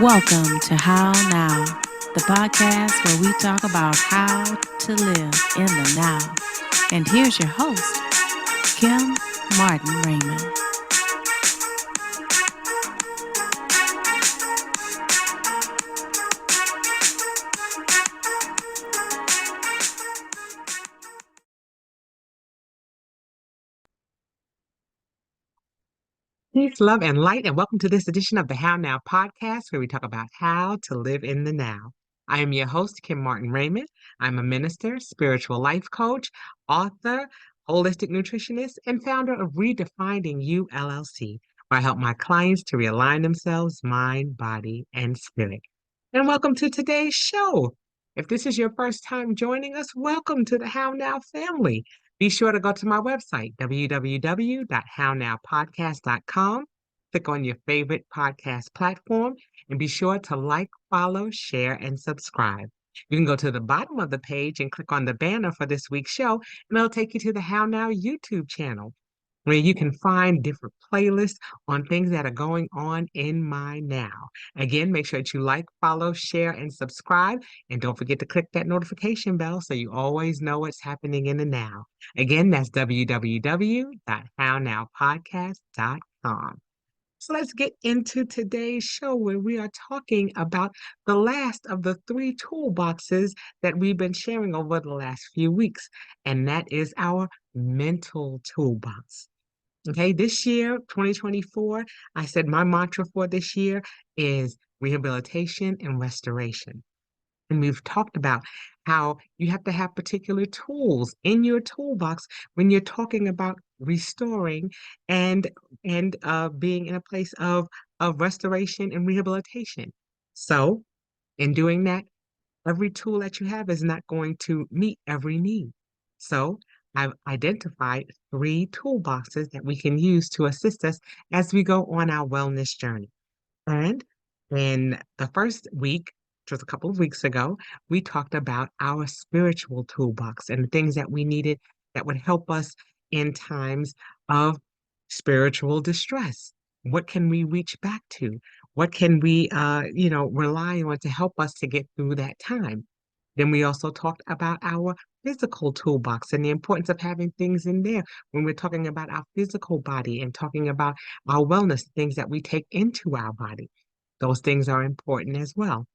Welcome to How Now, the podcast where we talk about how to live in the now. And here's your host, Kim Martin-Raymond. Peace, love, and light, and welcome to this edition of the How Now podcast, where we talk about how to live in the now. I am your host, Kim Martin-Raymond. I'm a minister, spiritual life coach, author, holistic nutritionist, and founder of Redefining You, LLC, where I help my clients to realign themselves, mind, body, and spirit. And welcome to today's show. If this is your first time joining us, welcome to the How Now family. Be sure to go to my website, www.hownowpodcast.com. Click on your favorite podcast platform and be sure to like, follow, share, and subscribe. You can go to the bottom of the page and click on the banner for this week's show, and it'll take you to the How Now YouTube channel, where you can find different playlists on things that are going on in my now. Again, make sure that you like, follow, share, and subscribe. And don't forget to click that notification bell so you always know what's happening in the now. Again, that's www.hownowpodcast.com. So let's get into today's show where we are talking about the last of the three toolboxes that we've been sharing over the last few weeks, and that is our mental toolbox. Okay, this year, 2024, I said my mantra for this year is rehabilitation and restoration. And we've talked about how you have to have particular tools in your toolbox when you're talking about restoring and being in a place of restoration and rehabilitation. So, in doing that, every tool that you have is not going to meet every need. So, I've identified three toolboxes that we can use to assist us as we go on our wellness journey. And in the first week, which was a couple of weeks ago, we talked about our spiritual toolbox and the things that we needed that would help us in times of spiritual distress. What can we reach back to? What can we, rely on to help us to get through that time? Then we also talked about our physical toolbox and the importance of having things in there when we're talking about our physical body and talking about our wellness, things that we take into our body. Those things are important as well.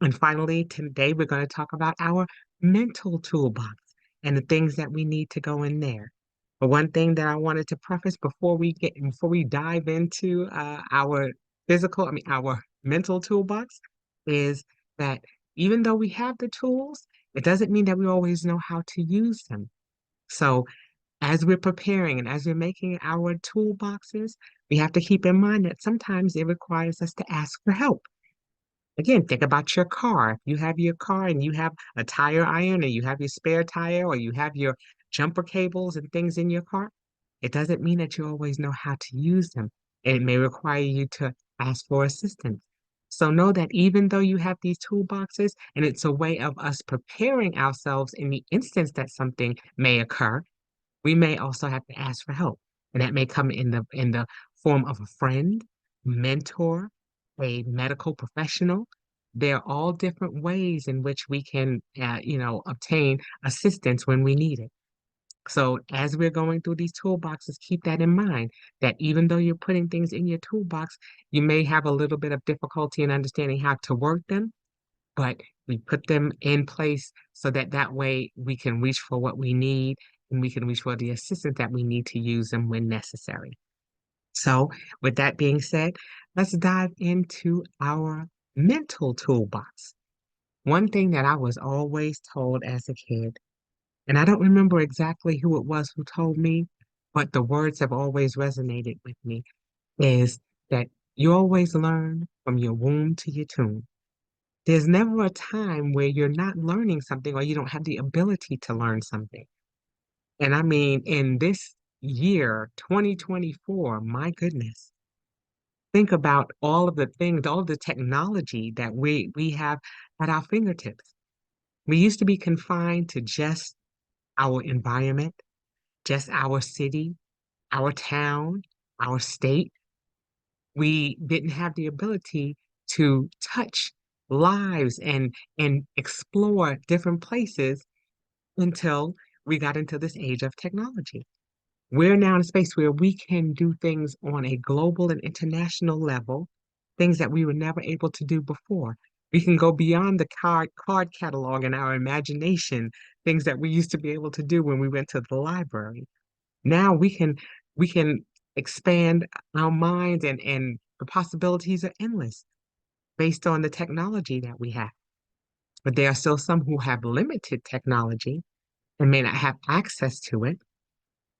And finally, today we're going to talk about our mental toolbox and the things that we need to go in there. But one thing that I wanted to preface before we dive into our mental toolbox is that even though we have the tools, it doesn't mean that we always know how to use them. So as we're preparing and as we're making our toolboxes, we have to keep in mind that sometimes it requires us to ask for help. Again, think about your car. If you have your car and you have a tire iron, or you have your spare tire, or you have your jumper cables and things in your car, it doesn't mean that you always know how to use them. And it may require you to ask for assistance. So know that even though you have these toolboxes and it's a way of us preparing ourselves in the instance that something may occur, we may also have to ask for help. And that may come in the form of a friend, mentor, a medical professional. There are all different ways in which we can, obtain assistance when we need it. So as we're going through these toolboxes, keep that in mind that even though you're putting things in your toolbox, you may have a little bit of difficulty in understanding how to work them, but we put them in place so that that way we can reach for what we need and we can reach for the assistance that we need to use them when necessary. So, with that being said, let's dive into our mental toolbox. One thing that I was always told as a kid, and I don't remember exactly who it was who told me, but the words have always resonated with me, is that you always learn from your womb to your tomb. There's never a time where you're not learning something or you don't have the ability to learn something. And I mean, in this year, 2024, my goodness, think about all of the things, all of the technology that we have at our fingertips. We used to be confined to just our environment, just our city, our town, our state. We didn't have the ability to touch lives and explore different places until we got into this age of technology. We're now in a space where we can do things on a global and international level, things that we were never able to do before. We can go beyond the card catalog and our imagination, things that we used to be able to do when we went to the library. Now we can expand our minds and the possibilities are endless based on the technology that we have. But there are still some who have limited technology and may not have access to it,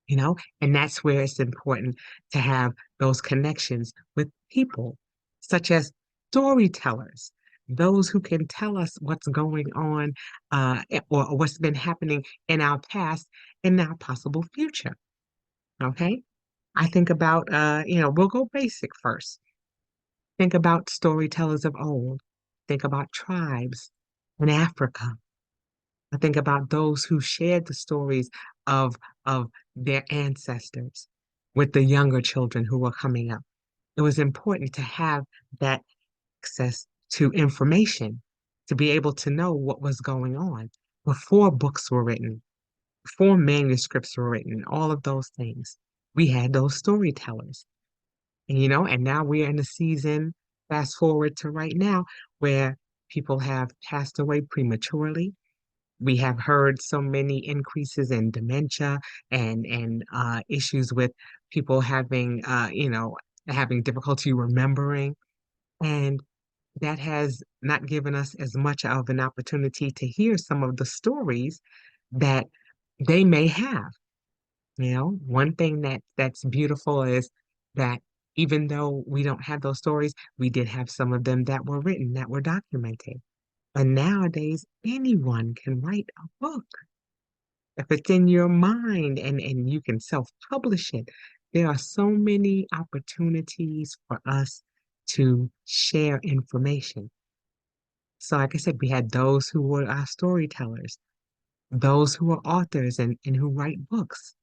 and that's where it's important to have those connections with people, such as storytellers, those who can tell us what's going on or what's been happening in our past and our possible future. Okay. I think about, we'll go basic first. Think about storytellers of old. Think about tribes in Africa. I think about those who shared the stories of their ancestors with the younger children who were coming up. It was important to have that access to information, to be able to know what was going on before books were written, before manuscripts were written, all of those things. We had those storytellers. And now we're in a season, fast forward to right now, where people have passed away prematurely. We have heard so many increases in dementia and issues with people having difficulty remembering, and that has not given us as much of an opportunity to hear some of the stories that they may have. One thing that's beautiful is that even though we don't have those stories, we did have some of them that were written, that were documented. And nowadays, anyone can write a book if it's in your mind and you can self-publish it. There are so many opportunities for us to share information. So, like I said, we had those who were our storytellers, those who are authors and who write books.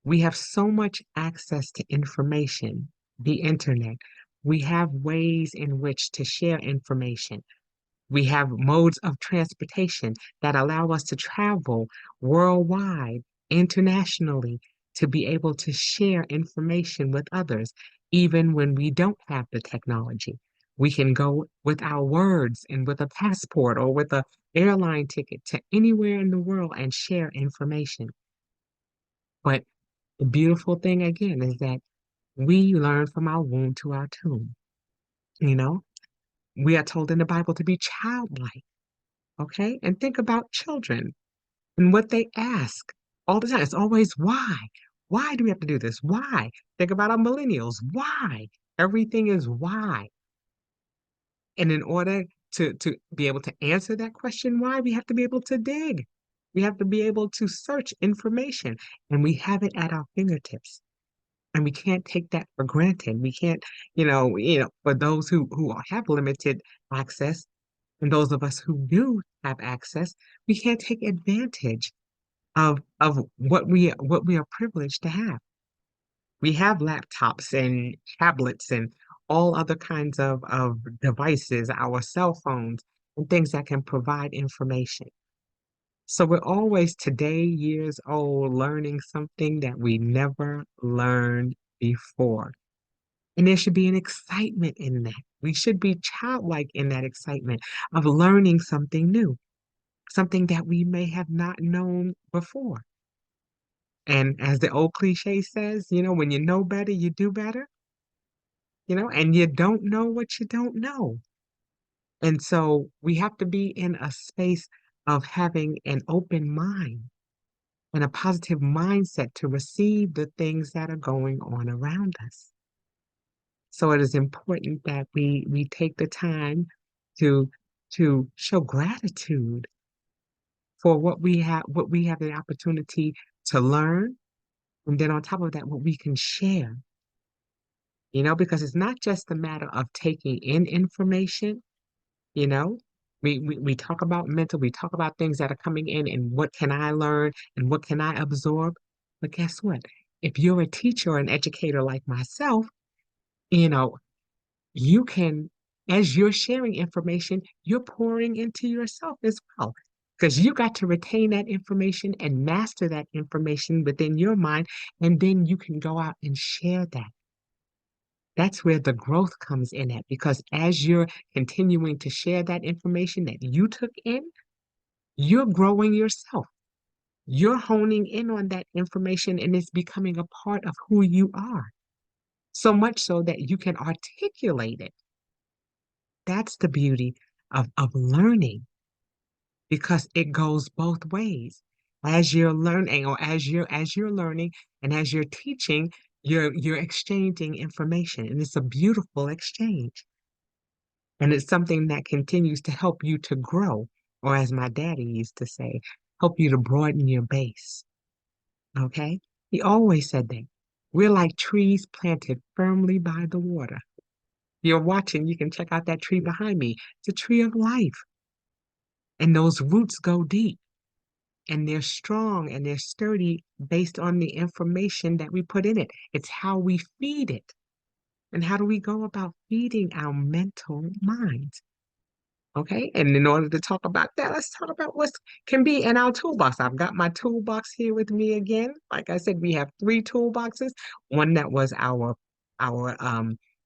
We have so much access to information, the internet. We have ways in which to share information. We have modes of transportation that allow us to travel worldwide, internationally, to be able to share information with others, even when we don't have the technology. We can go with our words and with a passport or with a airline ticket to anywhere in the world and share information. But the beautiful thing again is that we learn from our womb to our tomb. You know, we are told in the Bible to be childlike. Okay. And think about children and what they ask all the time. It's always why? Why do we have to do this? Why? Think about our millennials. Why? Everything is why. And in order to be able to answer that question, why, we have to be able to dig. We have to be able to search information, and we have it at our fingertips. And we can't take that for granted. We can't, for those who have limited access, and those of us who do have access, we can't take advantage of what we are privileged to have. We have laptops and tablets and all other kinds of devices, our cell phones, and things that can provide information. So we're always today years old learning something that we never learned before. And there should be an excitement in that. We should be childlike in that excitement of learning something new, something that we may have not known before. And as the old cliche says, when you know better, you do better, and you don't know what you don't know. And so we have to be in a space of having an open mind and a positive mindset to receive the things that are going on around us. So it is important that we take the time to to show gratitude for what we have the opportunity to learn, and then on top of that, what we can share. Because it's not just a matter of taking in information, you know. We talk about mental, we talk about things that are coming in and what can I learn and what can I absorb. But guess what? If you're a teacher or an educator like myself, you know, you can as you're sharing information, you're pouring into yourself as well. Because you got to retain that information and master that information within your mind, and then you can go out and share that. That's where the growth comes in at, because as you're continuing to share that information that you took in, you're growing yourself. You're honing in on that information and it's becoming a part of who you are. So much so that you can articulate it. That's the beauty of learning because it goes both ways. As you're learning or as you're learning and as you're teaching, you're exchanging information and it's a beautiful exchange. And it's something that continues to help you to grow, or as my daddy used to say, help you to broaden your base. Okay? He always said that. We're like trees planted firmly by the water. You're watching, you can check out that tree behind me. It's a tree of life. And those roots go deep and they're strong and they're sturdy based on the information that we put in it. It's how we feed it. And how do we go about feeding our mental minds? Okay, and in order to talk about that, let's talk about what can be in our toolbox. I've got my toolbox here with me again. Like I said, we have three toolboxes. One that was our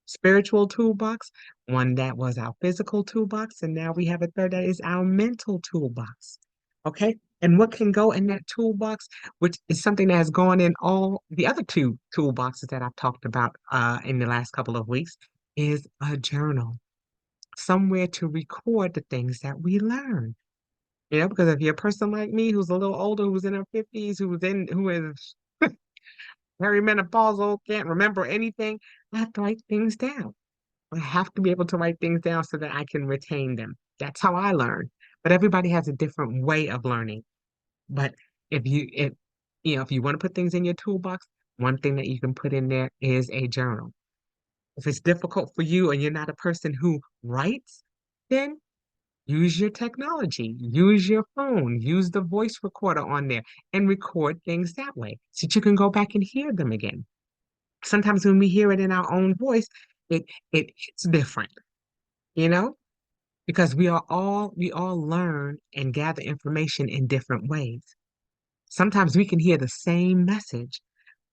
spiritual toolbox, one that was our physical toolbox, and now we have a third that is our mental toolbox. Okay, and what can go in that toolbox, which is something that has gone in all the other two toolboxes that I've talked about in the last couple of weeks, is a journal, somewhere to record the things that we learn. You know, because if you're a person like me who's a little older, who's in her 50s, who is perimenopausal, can't remember anything, I have to write things down. I have to be able to write things down so that I can retain them. That's how I learn. But everybody has a different way of learning. But if you want to put things in your toolbox, one thing that you can put in there is a journal. If it's difficult for you and you're not a person who writes, then use your technology, use your phone, use the voice recorder on there and record things that way so that you can go back and hear them again. Sometimes when we hear it in our own voice, it hits different, you know, because we all learn and gather information in different ways. Sometimes we can hear the same message,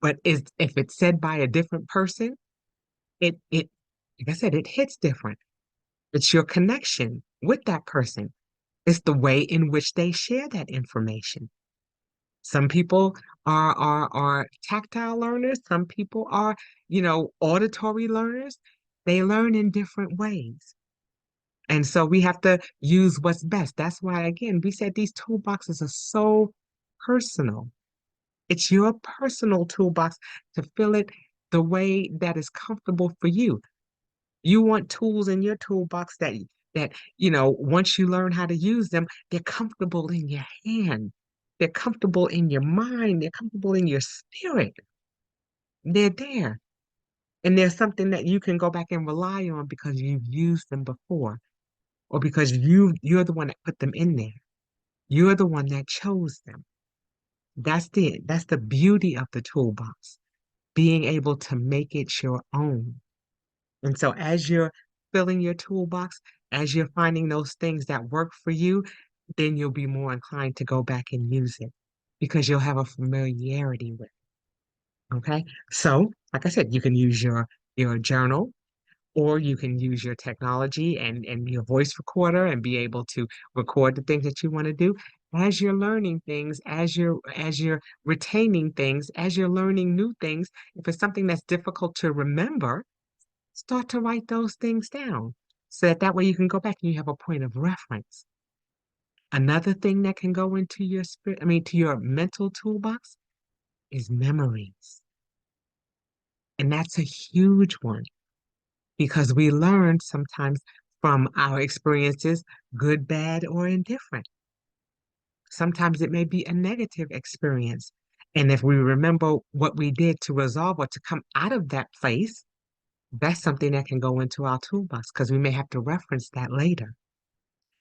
but if it's said by a different person, it like I said, it hits different. It's your connection with that person. It's the way in which they share that information. Some people are tactile learners. Some people are, auditory learners. They learn in different ways. And so we have to use what's best. That's why, again, we said these toolboxes are so personal. It's your personal toolbox to fill it the way that is comfortable for you. You want tools in your toolbox that once you learn how to use them, they're comfortable in your hand. They're comfortable in your mind. They're comfortable in your spirit. They're there. And there's something that you can go back and rely on because you've used them before, or because you're the one that put them in there. You're the one that chose them. That's the beauty of the toolbox, being able to make it your own. And so as you're filling your toolbox, as you're finding those things that work for you, then you'll be more inclined to go back and use it because you'll have a familiarity with it. Okay. So, like I said, you can use your journal, or you can use your technology and your voice recorder and be able to record the things that you want to do. As you're learning things, as you're retaining things, as you're learning new things, if it's something that's difficult to remember, start to write those things down so that way you can go back and you have a point of reference. Another thing that can go into to your mental toolbox is memories. And that's a huge one because we learn sometimes from our experiences, good, bad, or indifferent. Sometimes it may be a negative experience. And if we remember what we did to resolve or to come out of that place, that's something that can go into our toolbox because we may have to reference that later.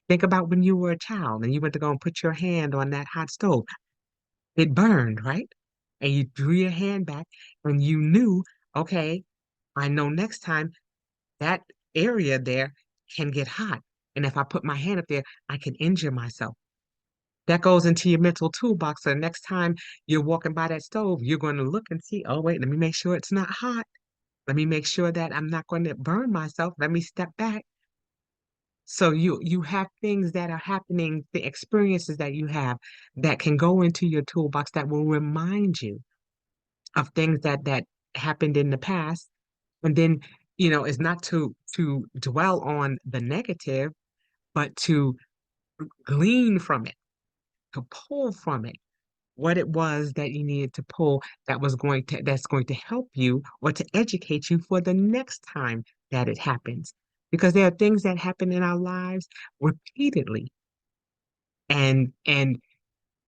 Think about when you were a child and you went to go and put your hand on that hot stove. It burned, right? And you drew your hand back and you knew, okay, I know next time that area there can get hot. And if I put my hand up there, I can injure myself. That goes into your mental toolbox. So the next time you're walking by that stove, you're going to look and see, oh, wait, let me make sure it's not hot. Let me make sure that I'm not going to burn myself. Let me step back. So you have things that are happening, the experiences that you have that can go into your toolbox that will remind you of things that happened in the past. And then, it's not to dwell on the negative, but to glean from it, to pull from it what it was that you needed to pull that's going to help you or to educate you for the next time that it happens. Because there are things that happen in our lives repeatedly. And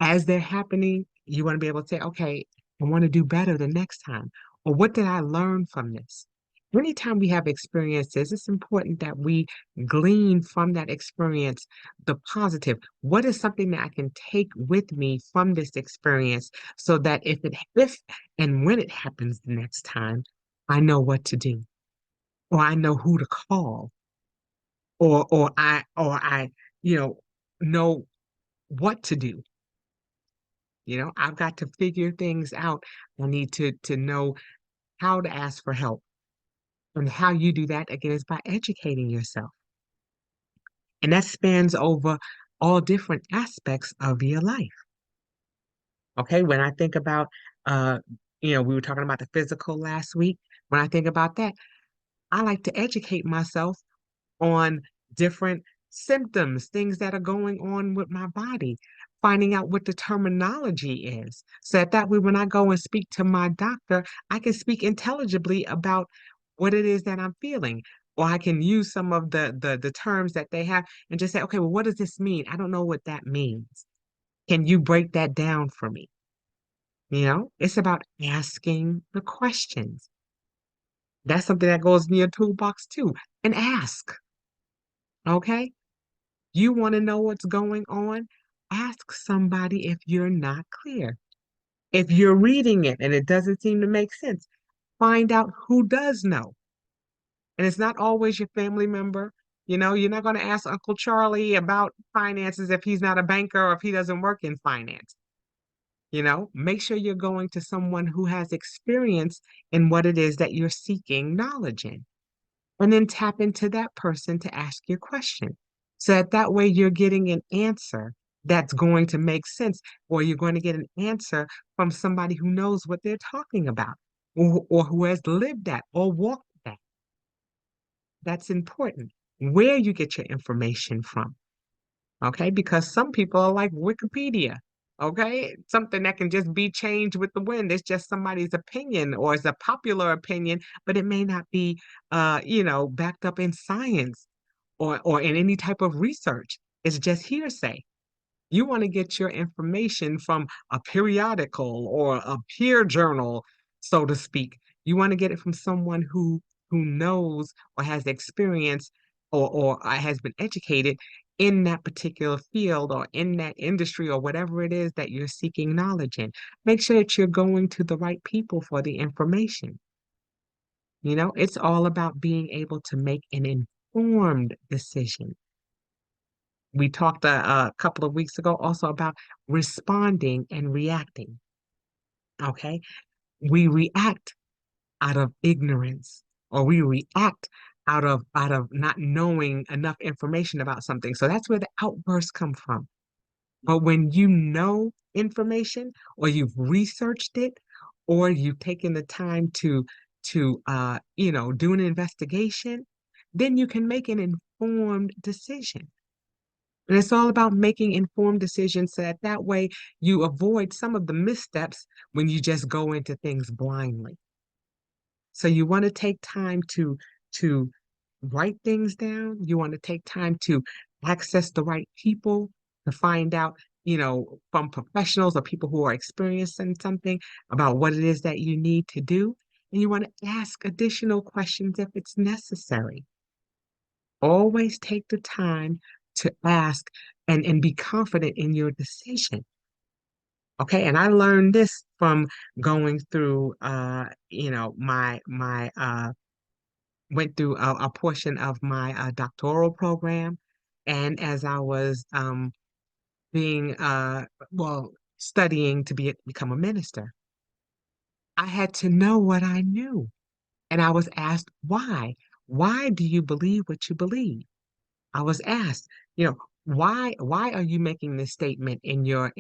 as they're happening, you want to be able to say, okay, I want to do better the next time. Or what did I learn from this? Anytime we have experiences, it's important that we glean from that experience the positive. What is something that I can take with me from this experience so that if and when it happens the next time, I know what to do, or I know who to call, or I, you know what to do. I've got to figure things out. I need to know how to ask for help. And how you do that, again, is by educating yourself. And that spans over all different aspects of your life. Okay. When I think about, uh, we were talking about the physical last week. When I think about that, I like to educate myself on different symptoms, things that are going on with my body, finding out what the terminology is. So that way, when I go and speak to my doctor, I can speak intelligibly about what it is that I'm feeling. Or I can use some of the terms that they have and just say, okay, well, what does this mean? I don't know what that means. Can you break that down for me? It's about asking the questions. That's something that goes in your toolbox too. And ask. Okay. You want to know what's going on? Ask somebody if you're not clear. If you're reading it and it doesn't seem to make sense, find out who does know. And it's not always your family member. You're not going to ask Uncle Charlie about finances if he's not a banker or if he doesn't work in finance. Make sure you're going to someone who has experience in what it is that you're seeking knowledge in. And then tap into that person to ask your question. So that way you're getting an answer that's going to make sense, or you're going to get an answer from somebody who knows what they're talking about, or who has lived that or walked that. That's important. Where you get your information from, okay? Because some people are like Wikipedia, okay? Something that can just be changed with the wind. It's just somebody's opinion or it's a popular opinion, but it may not be, backed up in science or in any type of research. It's just hearsay. You want to get your information from a periodical or a peer journal, so to speak. You want to get it from someone who knows or has experience or has been educated in that particular field or in that industry or whatever it is that you're seeking knowledge in. Make sure that you're going to the right people for the information. It's all about being able to make an informed decision. We talked a couple of weeks ago also about responding and reacting. Okay. We react out of ignorance, or we react out of not knowing enough information about something. So that's where the outbursts come from. But when you know information or you've researched it or you've taken the time to do an investigation, then you can make an informed decision. And it's all about making informed decisions so that way you avoid some of the missteps when you just go into things blindly. So you want to take time to write things down. You want to take time to access the right people to find out, from professionals or people who are experiencing something about what it is that you need to do. And you want to ask additional questions if it's necessary. Always take the time to ask and be confident in your decision. Okay. And I learned this from going through my went through a portion of my doctoral program. And as I was being, well, studying to become a minister, I had to know what I knew. And I was asked, why? Why do you believe what you believe? I was asked, you know, why are you making this statement in your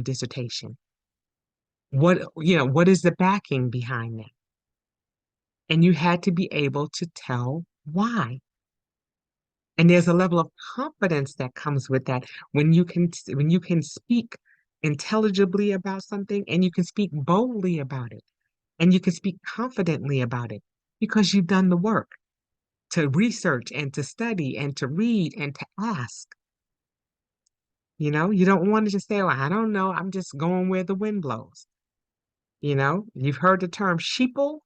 dissertation? What is the backing behind that? And you had to be able to tell why. And there's a level of confidence that comes with that when you can speak intelligibly about something and you can speak boldly about it and you can speak confidently about it because you've done the work to research and to study and to read and to ask. You don't want to just say, well, I don't know, I'm just going where the wind blows. You've heard the term sheeple.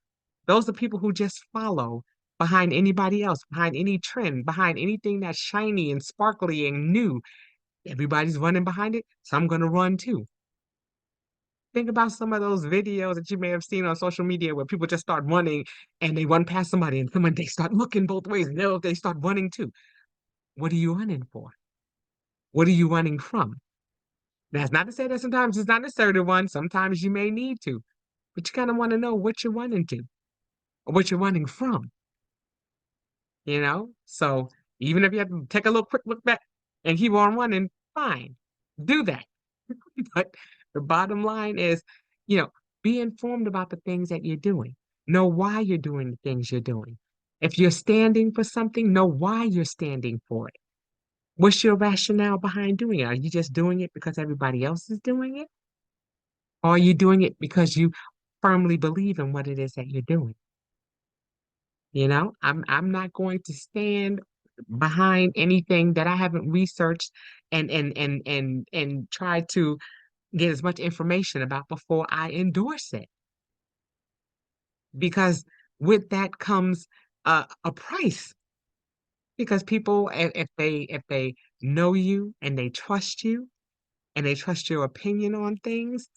Those are people who just follow behind anybody else, behind any trend, behind anything that's shiny and sparkly and new. Everybody's running behind it, so I'm going to run too. Think about some of those videos that you may have seen on social media where people just start running and they run past somebody and they start looking both ways and they start running too. What are you running for? What are you running from? That's not to say that sometimes it's not necessary to run. Sometimes you may need to, but you kind of want to know what you're running to or what you're running from. So even if you have to take a little quick look back and keep on running, fine, do that. But the bottom line is, you know, be informed about the things that you're doing. Know why you're doing the things you're doing. If you're standing for something, know why you're standing for it. What's your rationale behind doing it? Are you just doing it because everybody else is doing it? Or are you doing it because you firmly believe in what it is that you're doing? I'm not going to stand behind anything that I haven't researched and try to get as much information about before I endorse it. Because with that comes a price. Because people, if they know you and they trust you and they trust your opinion on things,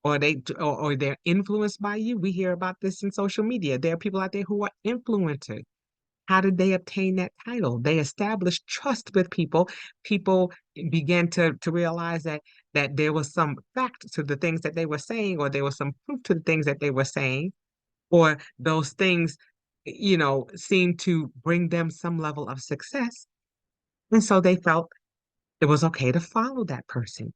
or they're influenced by you. We hear about this in social media. There are people out there who are influencers. How did they obtain that title? They established trust with people. People began to realize that there was some fact to the things that they were saying, or there was some proof to the things that they were saying, or those things, seemed to bring them some level of success. And so they felt it was okay to follow that person.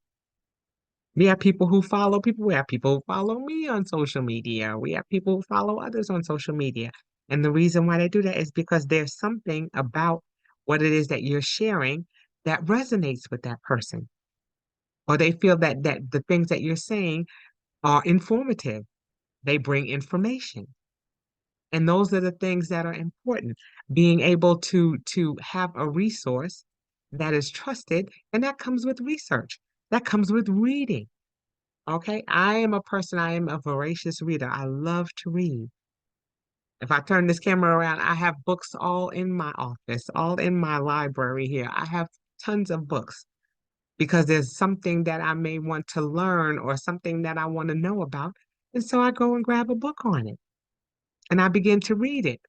We have people who follow people. We have people who follow me on social media. We have people who follow others on social media. And the reason why they do that is because there's something about what it is that you're sharing that resonates with that person. Or they feel that the things that you're saying are informative. They bring information. And those are the things that are important. Being able to have a resource that is trusted, and that comes with research. That comes with reading. Okay, I am a voracious reader. I love to read. If I turn this camera around, I have books all in my office, all in my library here. I have tons of books because there's something that I may want to learn or something that I want to know about. And so I go and grab a book on it and I begin to read it.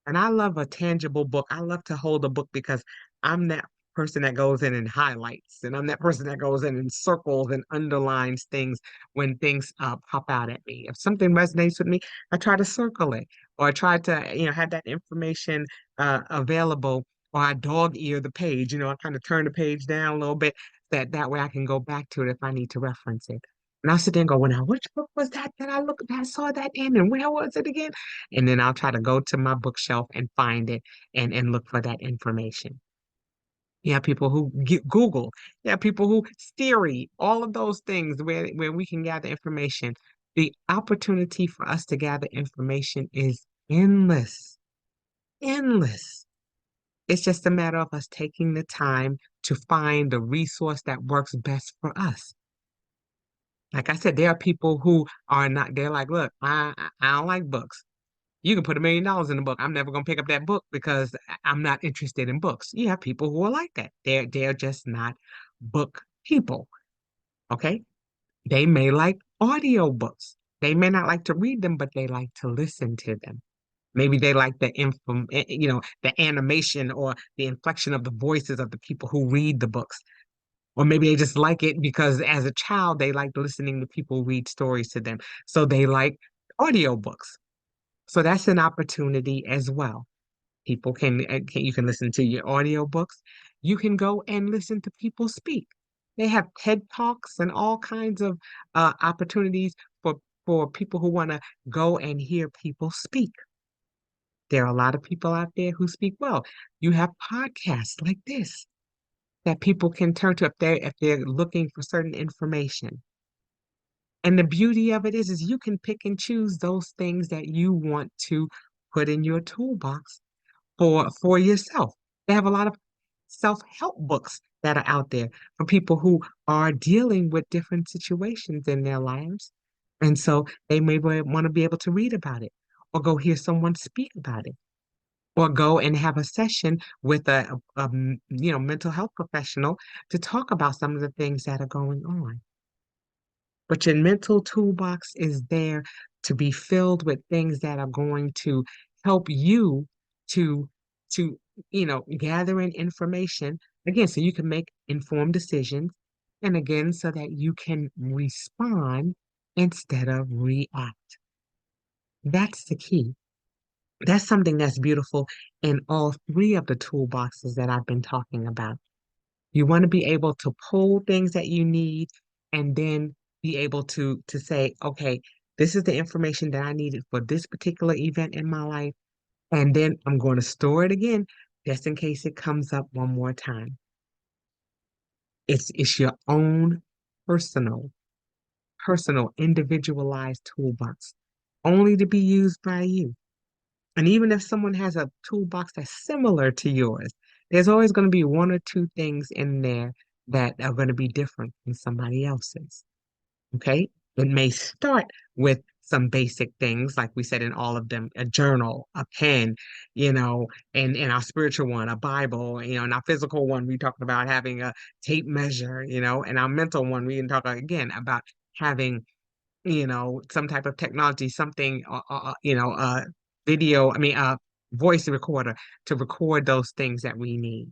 And I love a tangible book. I love to hold a book because I'm that person that goes in and highlights, and I'm that person that goes in and circles and underlines things when things pop out at me. If something resonates with me, I try to circle it, or I try to, have that information available, or I dog ear the page. I kind of turn the page down a little bit, that way I can go back to it if I need to reference it. And I'll sit there and go, well, now, which book was that I saw that in, and where was it again? And then I'll try to go to my bookshelf and find it and look for that information. You have people who get Google. You have people who Siri, all of those things where we can gather information. The opportunity for us to gather information is endless, endless. It's just a matter of us taking the time to find the resource that works best for us. Like I said, there are people who are not, they're like, look, I don't like books. You can put $1 million in a book. I'm never gonna pick up that book because I'm not interested in books. You have people who are like that. They're just not book people. Okay. They may like audio books. They may not like to read them, but they like to listen to them. Maybe they like the animation or the inflection of the voices of the people who read the books. Or maybe they just like it because as a child, they liked listening to people read stories to them. So they like audiobooks. So that's an opportunity as well. People you can listen to your audiobooks. You can go and listen to people speak. They have TED Talks and all kinds of opportunities for people who want to go and hear people speak. There are a lot of people out there who speak well. You have podcasts like this that people can turn to if they're looking for certain information. And the beauty of it is you can pick and choose those things that you want to put in your toolbox for yourself. They have a lot of self-help books that are out there for people who are dealing with different situations in their lives. And so they may want to be able to read about it or go hear someone speak about it or go and have a session with a mental health professional to talk about some of the things that are going on. But your mental toolbox is there to be filled with things that are going to help you to gather in information again so you can make informed decisions and again so that you can respond instead of react. That's the key. That's something that's beautiful in all three of the toolboxes that I've been talking about. You want to be able to pull things that you need and then be able to say, okay, this is the information that I needed for this particular event in my life. And then I'm going to store it again just in case it comes up one more time. It's your own personal, individualized toolbox, only to be used by you. And even if someone has a toolbox that's similar to yours, there's always going to be one or two things in there that are going to be different from somebody else's. Okay? It may start with some basic things, like we said in all of them, a journal, a pen, and in our spiritual one, a Bible, in our physical one, we talked about having a tape measure, and our mental one, we can talk again about having some type of technology, something, video, voice recorder to record those things that we need.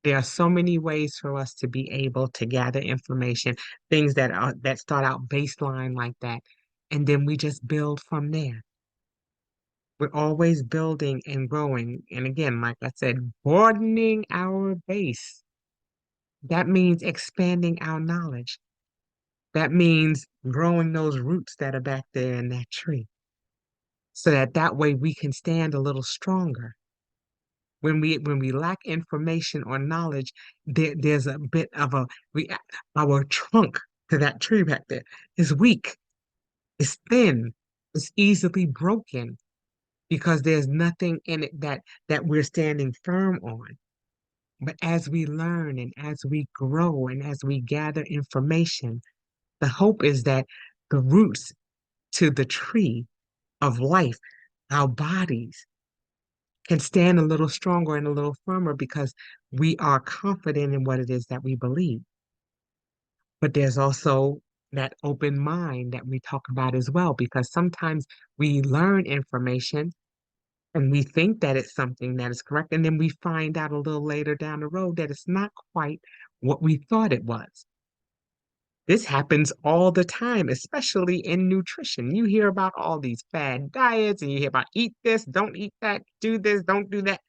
There are so many ways for us to be able to gather information, things that start out baseline like that, and then we just build from there. We're always building and growing. And again, like I said, broadening our base. That means expanding our knowledge. That means growing those roots that are back there in that tree so that way we can stand a little stronger. When we lack information or knowledge, there's a bit of we our trunk to that tree back there is weak, it's thin, it's easily broken because there's nothing in it that we're standing firm on. But as we learn and as we grow and as we gather information, the hope is that the roots to the tree of life, our bodies, can stand a little stronger and a little firmer because we are confident in what it is that we believe. But there's also that open mind that we talk about as well, because sometimes we learn information and we think that it's something that is correct, and then we find out a little later down the road that it's not quite what we thought it was. This happens all the time, especially in nutrition. You hear about all these fad diets and you hear about eat this, don't eat that, do this, don't do that.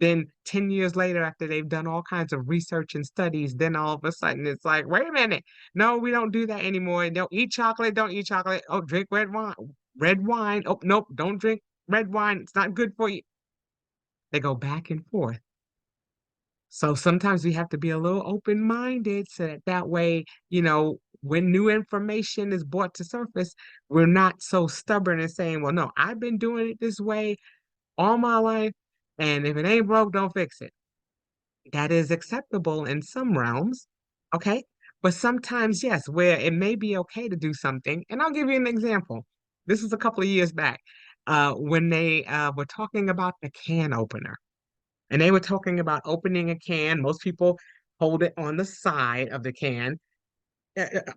Then 10 years later, after they've done all kinds of research and studies, then all of a sudden it's like, wait a minute, no, we don't do that anymore. Don't eat chocolate, don't eat chocolate. Oh, drink red wine. Red wine. Oh, nope, don't drink red wine. It's not good for you. They go back and forth. So sometimes we have to be a little open-minded so that way, when new information is brought to surface, we're not so stubborn and saying, well, no, I've been doing it this way all my life, and if it ain't broke, don't fix it. That is acceptable in some realms, okay? But sometimes, yes, where it may be okay to do something, and I'll give you an example. This is a couple of years back, when they were talking about the can opener. And they were talking about opening a can. Most people hold it on the side of the can,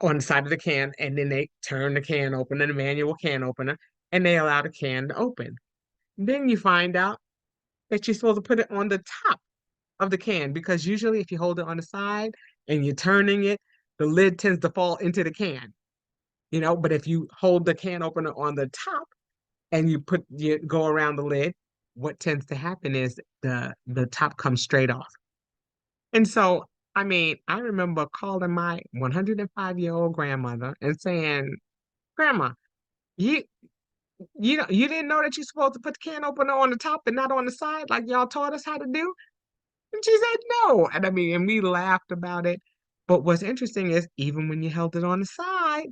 on the side of the can, and then they turn the can opener, the manual can opener, and they allow the can to open. Then you find out that you're supposed to put it on the top of the can because usually if you hold it on the side and you're turning it, the lid tends to fall into the can, but if you hold the can opener on the top and you go around the lid, what tends to happen is the top comes straight off. And so, I mean, I remember calling my 105-year-old grandmother and saying, Grandma, you you didn't know that you're supposed to put the can opener on the top and not on the side like y'all taught us how to do? And she said no. And I mean, and we laughed about it. But what's interesting is even when you held it on the side,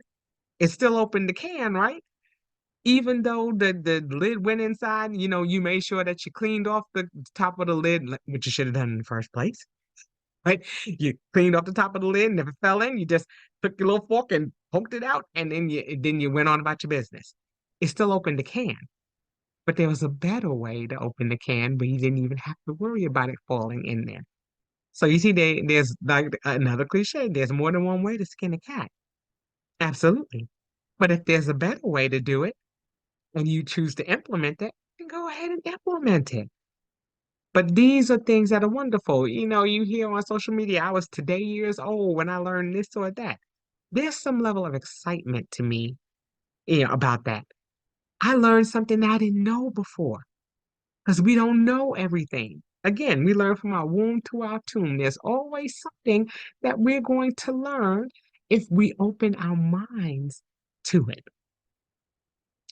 it still opened the can, right? Even though the lid went inside, you made sure that you cleaned off the top of the lid, which you should have done in the first place, right? You cleaned off the top of the lid, never fell in. You just took your little fork and poked it out, and then you went on about your business. It still opened the can, but there was a better way to open the can where you didn't even have to worry about it falling in there. So you see, there's like another cliche. There's more than one way to skin a cat. Absolutely. But if there's a better way to do it and you choose to implement it, then go ahead and implement it. But these are things that are wonderful. You hear on social media, I was today years old when I learned this or that. There's some level of excitement to me, about that. I learned something that I didn't know before because we don't know everything. Again, we learn from our womb to our tomb. There's always something that we're going to learn if we open our minds to it.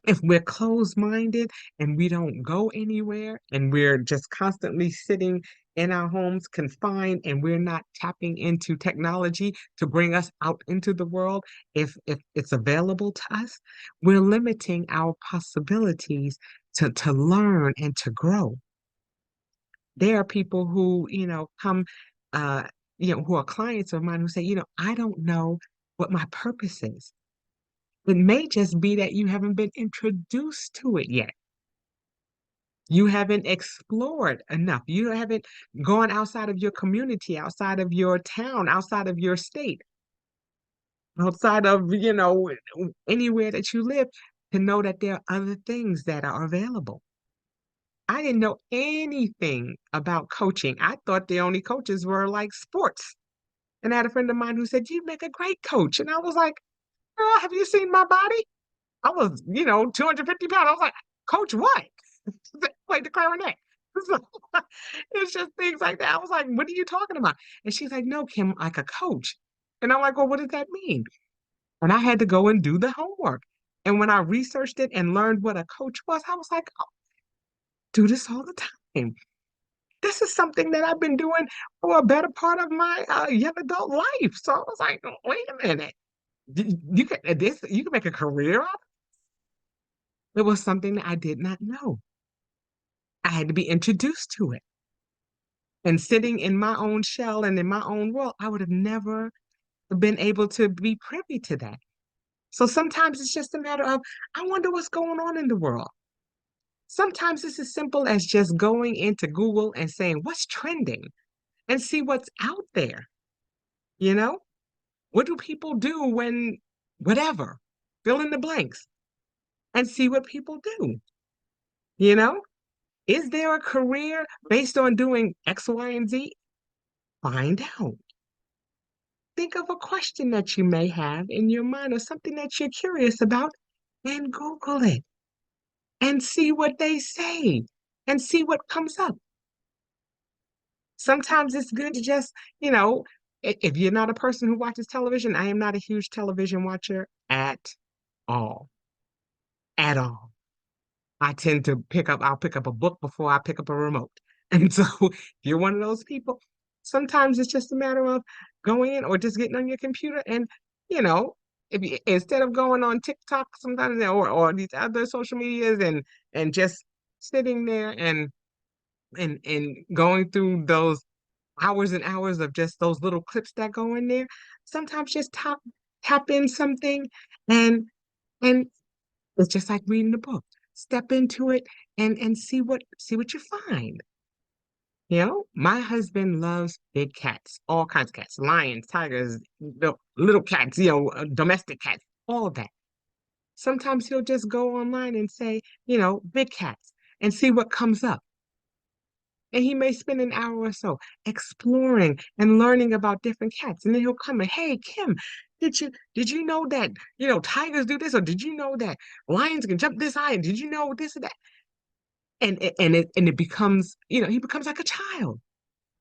If we're closed-minded and we don't go anywhere and we're just constantly sitting in our homes confined and we're not tapping into technology to bring us out into the world, if it's available to us, we're limiting our possibilities to learn and to grow. There are people who, come, uh, who are clients of mine who say, I don't know what my purpose is. It may just be that you haven't been introduced to it yet. You haven't explored enough. You haven't gone outside of your community, outside of your town, outside of your state, outside of, anywhere that you live to know that there are other things that are available. I didn't know anything about coaching. I thought the only coaches were like sports. And I had a friend of mine who said, You make a great coach. And I was like, Girl, have you seen my body? I was, 250 pounds. I was like, Coach, what? Played the clarinet. So, it's just things like that. I was like, What are you talking about? And she's like, No, Kim, like a coach. And I'm like, Well, what does that mean? And I had to go and do the homework. And when I researched it and learned what a coach was, I was like, oh, do this all the time. This is something that I've been doing for a better part of my young adult life. So I was like, wait a minute. You can make a career out of it. It was something that I did not know. I had to be introduced to it. And sitting in my own shell and in my own world, I would have never been able to be privy to that. So sometimes it's just a matter of, I wonder what's going on in the world. Sometimes it's as simple as just going into Google and saying, what's trending? And see what's out there. You know, what do people do when whatever? Fill in the blanks and see what people do. You know, is there a career based on doing X, Y, and Z? Find out. Think of a question that you may have in your mind or something that you're curious about and Google it and see what they say and see what comes up. Sometimes it's good to just, if you're not a person who watches television, I am not a huge television watcher all, at all. I'll pick up a book before I pick up a remote. And so if you're one of those people, sometimes it's just a matter of going in or just getting on your computer and, you know, if you, instead of going on TikTok sometimes or these other social medias and just sitting there and going through those hours and hours of just those little clips that go in there, sometimes just tap in something and it's just like reading the book. Step into it and see what you find. My husband loves big cats, all kinds of cats, lions, tigers, little cats, domestic cats, all of that. Sometimes he'll just go online and say, big cats. and see what comes up. And he may spend an hour or so exploring and learning about different cats. And then he'll come and, hey, Kim, did you know that, tigers do this? Or did you know that lions can jump this high? And did you know this and that? And it becomes, he becomes like a child.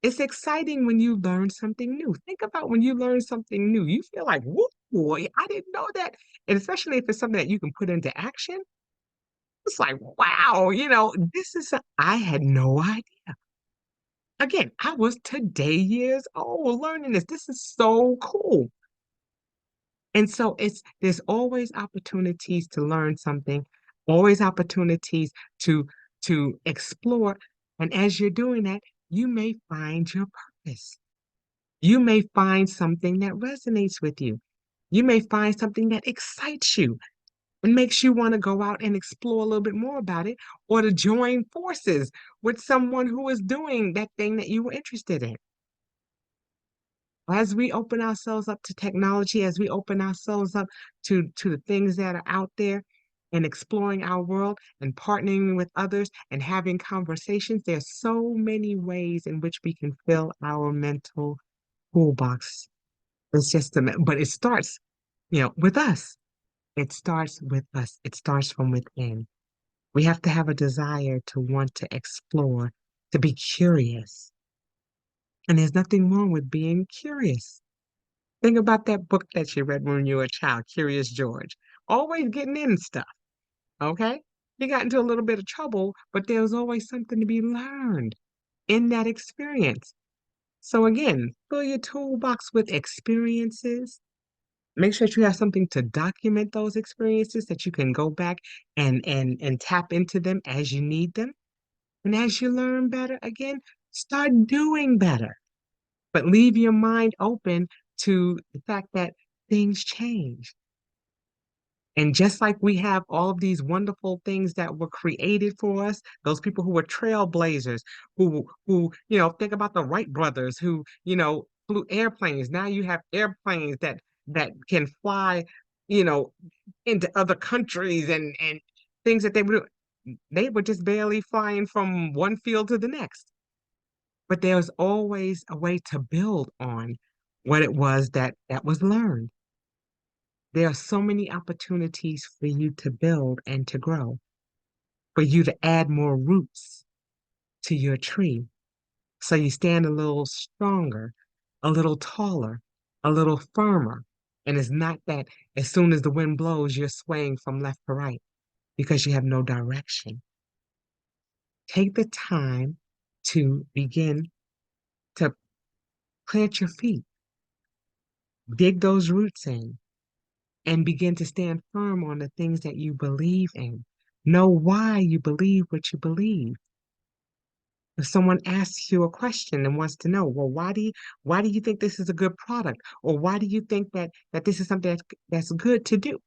It's exciting when you learn something new. Think about when you learn something new. You feel like, whoa, boy, I didn't know that. And especially if it's something that you can put into action, it's like, wow, I had no idea. Again, I was today years old learning this. This is so cool. And so there's always opportunities to learn something, always opportunities to explore. And as you're doing that, you may find your purpose. You may find something that resonates with you. You may find something that excites you and makes you want to go out and explore a little bit more about it, or to join forces with someone who is doing that thing that you were interested in. As we open ourselves up to technology, as we open ourselves up to the things that are out there and exploring our world and partnering with others and having conversations, there's so many ways in which we can fill our mental toolbox. It's just but it starts, with us. It starts with us. It starts from within. We have to have a desire to want to explore, to be curious. And there's nothing wrong with being curious. Think about that book that you read when you were a child, Curious George. Always getting in stuff, okay? He got into a little bit of trouble, but there was always something to be learned in that experience. So again, fill your toolbox with experiences. Make sure that you have something to document those experiences that you can go back and tap into them as you need them. And as you learn better, again, start doing better. But leave your mind open to the fact that things change. And just like we have all of these wonderful things that were created for us, those people who were trailblazers, think about the Wright brothers who, flew airplanes. Now you have airplanes that can fly, you know, into other countries and things that they were just barely flying from one field to the next. But there's always a way to build on what it was that was learned. There are so many opportunities for you to build and to grow, for you to add more roots to your tree. So you stand a little stronger, a little taller, a little firmer. And it's not that as soon as the wind blows, you're swaying from left to right because you have no direction. Take the time to begin to plant your feet, dig those roots in, and begin to stand firm on the things that you believe in. Know why you believe what you believe. If someone asks you a question and wants to know, well, why do you think this is a good product? Or why do you think that this is something that's good to do?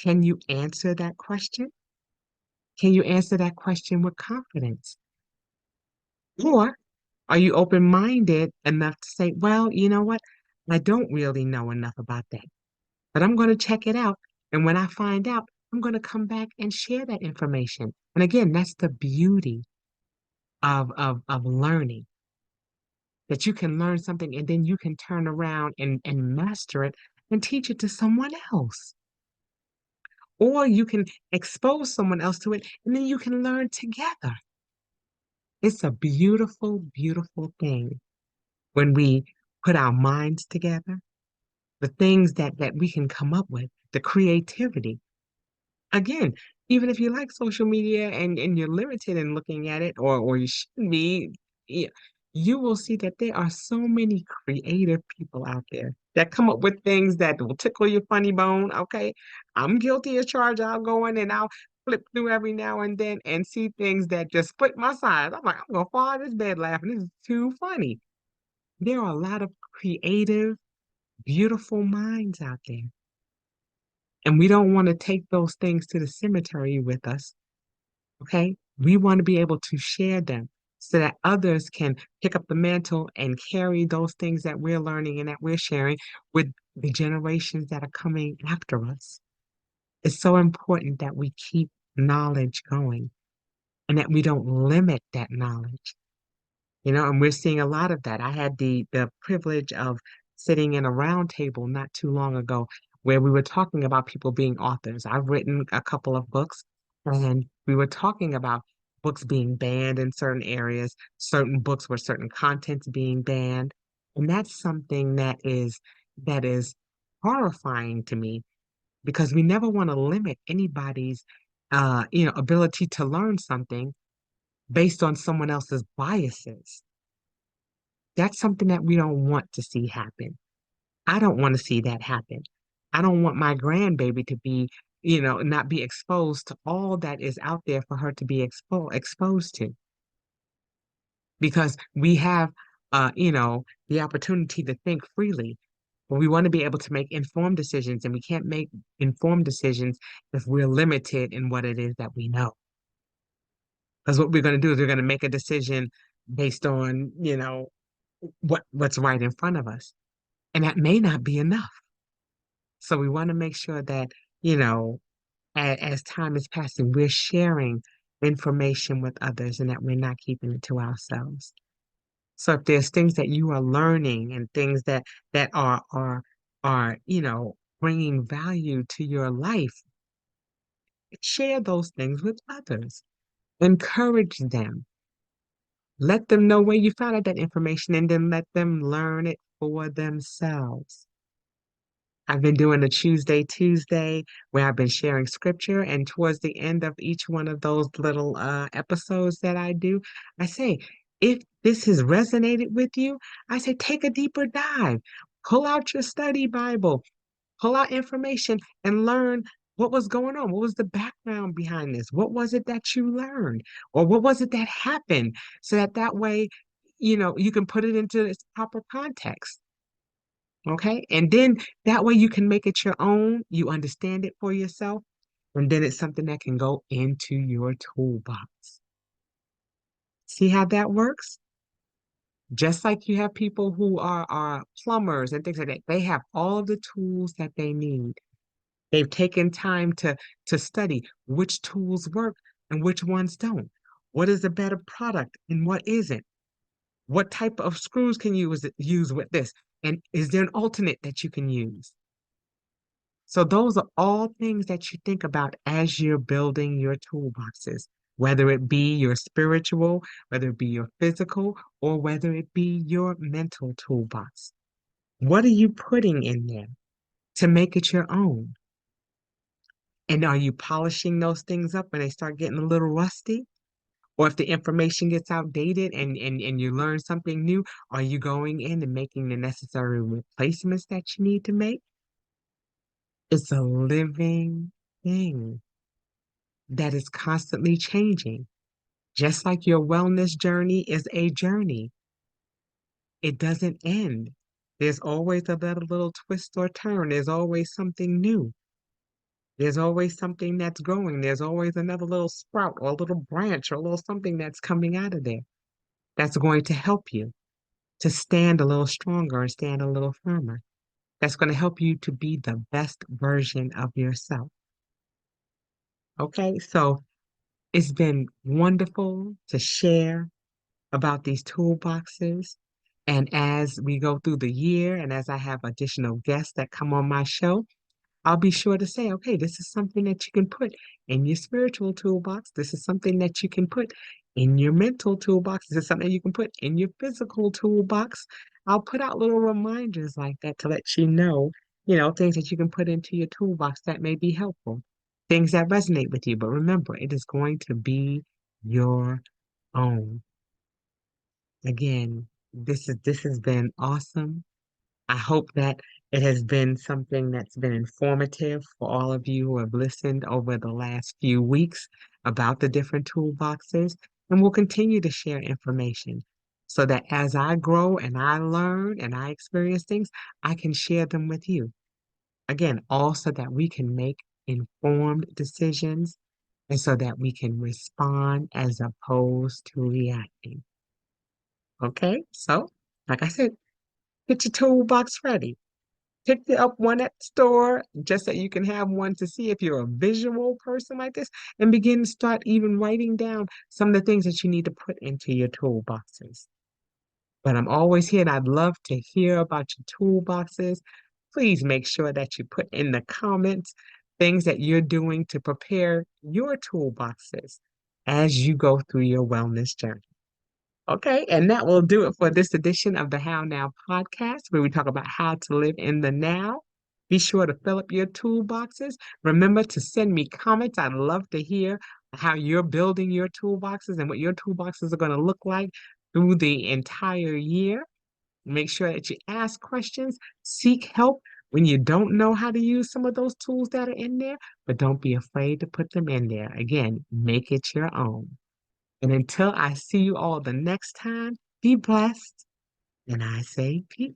Can you answer that question? Can you answer that question with confidence? Or are you open-minded enough to say, well, you know what? I don't really know enough about that, but I'm going to check it out. And when I find out, I'm going to come back and share that information. And again, that's the beauty of learning, that you can learn something and then you can turn around and master it and teach it to someone else. Or you can expose someone else to it and then you can learn together. It's a beautiful, beautiful thing when we put our minds together, the things that we can come up with, the creativity. Again, even if you like social media and you're limited in looking at it, or you shouldn't be, y- you will see that there are so many creative people out there that come up with things that will tickle your funny bone. Okay. I'm guilty as charged. I'll go in and I'll flip through every now and then and see things that just split my sides. I'm like, I'm gonna fall out of this bed laughing. This is too funny. There are a lot of creative, beautiful minds out there. And we don't want to take those things to the cemetery with us. Okay. We want to be able to share them so that others can pick up the mantle and carry those things that we're learning and that we're sharing with the generations that are coming after us. It's so important that we keep knowledge going. and that we don't limit that knowledge. And we're seeing a lot of that. I had the privilege of sitting in a round table not too long ago where we were talking about people being authors. I've written a couple of books, and we were talking about books being banned in certain areas, certain books where certain content's being banned. And that's something that is horrifying to me because we never want to limit anybody's ability to learn something based on someone else's biases. That's something that we don't want to see happen. I don't want to see that happen. I don't want my grandbaby to be, not be exposed to all that is out there for her to be exposed to because we have, the opportunity to think freely. But we want to be able to make informed decisions, and we can't make informed decisions if we're limited in what it is that we know. Because what we're going to do is we're going to make a decision based on, what's right in front of us. And that may not be enough. So we want to make sure that, you know, as time is passing, we're sharing information with others and that we're not keeping it to ourselves. So if there's things that you are learning and things that are, bringing value to your life, share those things with others. Encourage them. Let them know where you found out that information and then let them learn it for themselves. I've been doing a Tuesday where I've been sharing scripture, and towards the end of each one of those little episodes that I do, I say, if this has resonated with you, I say take a deeper dive. Pull out your study Bible, pull out information and learn what was going on. What was the background behind this? What was it that you learned? Or what was it that happened? So that way, you can put it into its proper context. Okay. And then that way you can make it your own. You understand it for yourself. And then it's something that can go into your toolbox. See how that works? Just like you have people who are plumbers and things like that, they have all of the tools that they need. They've taken time to study which tools work and which ones don't. What is a better product and what isn't? What type of screws can you use with this? And is there an alternate that you can use? So those are all things that you think about as you're building your toolboxes, whether it be your spiritual, whether it be your physical, or whether it be your mental toolbox. What are you putting in there to make it your own? And are you polishing those things up when they start getting a little rusty? Or if the information gets outdated and you learn something new, are you going in and making the necessary replacements that you need to make? It's a living thing that is constantly changing. Just like your wellness journey is a journey, it doesn't end. There's always a little twist or turn. There's always something new. There's always something that's growing. There's always another little sprout or a little branch or a little something that's coming out of there that's going to help you to stand a little stronger and stand a little firmer. That's going to help you to be the best version of yourself. Okay, so it's been wonderful to share about these toolboxes. And as we go through the year and as I have additional guests that come on my show, I'll be sure to say, okay, this is something that you can put in your spiritual toolbox. This is something that you can put in your mental toolbox. This is something you can put in your physical toolbox. I'll put out little reminders like that to let you know, things that you can put into your toolbox that may be helpful, things that resonate with you. But remember, it is going to be your own. Again, this has been awesome. I hope that it has been something that's been informative for all of you who have listened over the last few weeks about the different toolboxes. And we'll continue to share information so that as I grow and I learn and I experience things, I can share them with you. Again, all so that we can make informed decisions and so that we can respond as opposed to reacting. Okay, so like I said, get your toolbox ready. Pick up one at the store just so you can have one to see if you're a visual person like this and begin to start even writing down some of the things that you need to put into your toolboxes. But I'm always here and I'd love to hear about your toolboxes. Please make sure that you put in the comments things that you're doing to prepare your toolboxes as you go through your wellness journey. Okay, and that will do it for this edition of the How Now podcast, where we talk about how to live in the now. Be sure to fill up your toolboxes. Remember to send me comments. I'd love to hear how you're building your toolboxes and what your toolboxes are going to look like through the entire year. Make sure that you ask questions, seek help when you don't know how to use some of those tools that are in there, but don't be afraid to put them in there. Again, make it your own. And until I see you all the next time, be blessed. And I say peace.